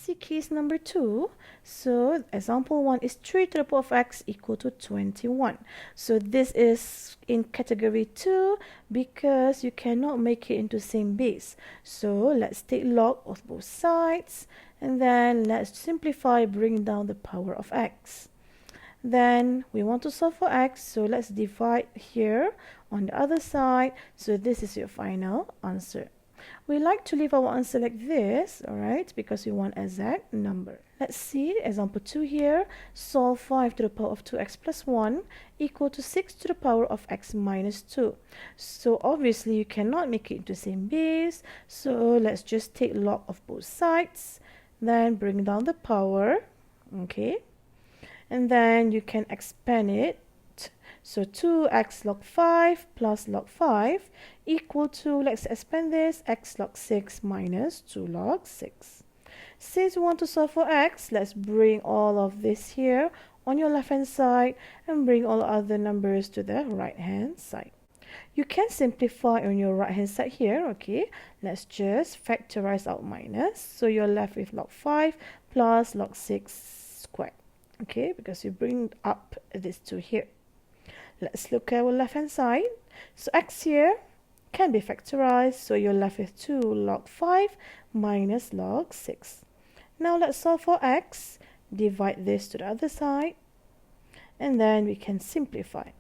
see case number 2. So example 1 is 3 to the power of x equal to 21. So this is in category 2 because you cannot make it into same base. So let's take log of both sides and then let's simplify, bring down the power of x. Then we want to solve for x, so let's divide here on the other side. So this is your final answer. We like to leave our answer like this, alright, because we want exact number. Let's see example 2 here. Solve 5 to the power of 2x plus 1 equal to 6 to the power of x minus 2. So obviously you cannot make it into same base, so let's just take log of both sides, then bring down the power, okay, and then you can expand it. So 2x log 5 plus log 5 equal to, let's expand this, x log 6 minus 2 log 6. Since we want to solve for x, let's bring all of this here on your left hand side and bring all other numbers to the right hand side. You can simplify on your right hand side here, okay. Let's just factorize out minus. So you're left with log 5 plus log 6 squared, okay, because you bring up this 2 here. Let's look at our left hand side. So x here can be factorized, so you're left with 2 log 5 minus log 6. Now let's solve for x. Divide this to the other side and then we can simplify.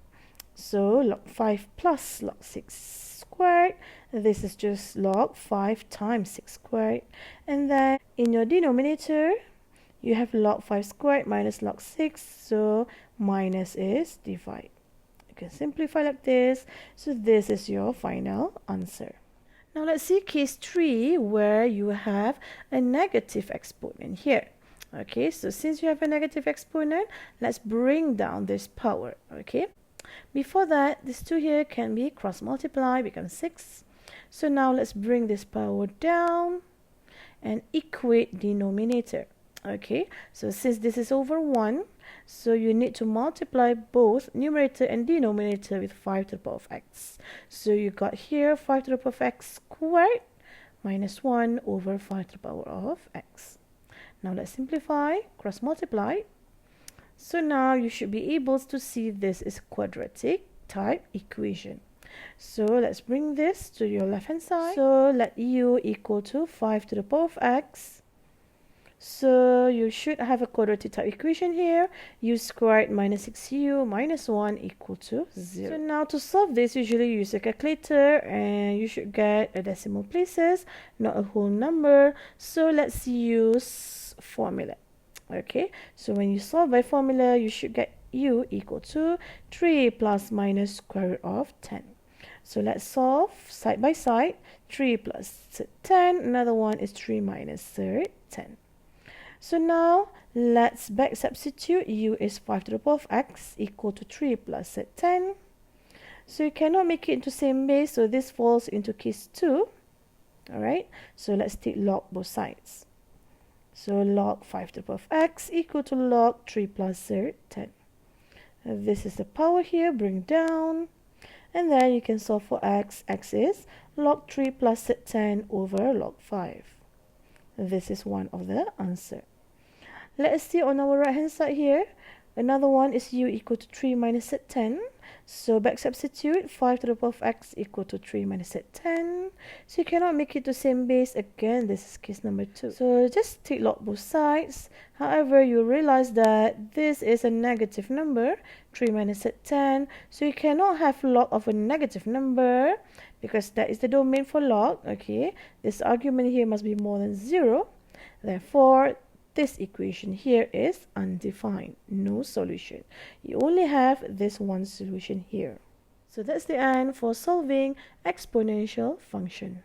So log 5 plus log 6 squared, this is just log 5 times 6 squared, and then in your denominator you have log 5 squared minus log 6, so minus is divide. You can simplify like this. So this is your final answer. Now let's see case 3 where you have a negative exponent here. Okay, so since you have a negative exponent, let's bring down this power. Okay, before that, this 2 here can be cross multiplied, becomes 6. So now let's bring this power down and equate denominator. Okay, so since this is over 1, so you need to multiply both numerator and denominator with 5 to the power of x. So you got here 5 to the power of x squared minus 1 over 5 to the power of x. Now let's simplify, cross multiply. So now you should be able to see this is quadratic type equation. So let's bring this to your left hand side. So let u equal to 5 to the power of x. So you should have a quadratic type equation here. U squared minus 6u minus 1 equal to 0. So now to solve this, usually you use a calculator and you should get a decimal places, not a whole number. So let's use formula. Okay, so when you solve by formula, you should get u equal to 3 plus minus square root of 10. So let's solve side by side. 3 plus 10, another one is 3 minus 10. So now let's back substitute. U is 5 to the power of x equal to 3 plus 10. So you cannot make it into same base, so this falls into case 2. Alright, so let's take log both sides. So log 5 to the power of x equal to log 3 plus 10. This is the power here, bring down. And then you can solve for x. X is log 3 plus 10 over log 5. This is one of the answer. Let's see on our right hand side here. Another one is u equal to 3 minus 10. So back substitute 5 to the power of x equal to 3 minus 10. So you cannot make it to same base. Again, this is case number 2. So just take log both sides. However, you realize that this is a negative number, 3 minus 10. So you cannot have log of a negative number because that is the domain for log. Okay, this argument here must be more than 0. Therefore, this equation here is undefined, no solution. You only have this one solution here. So that's the end for solving exponential function.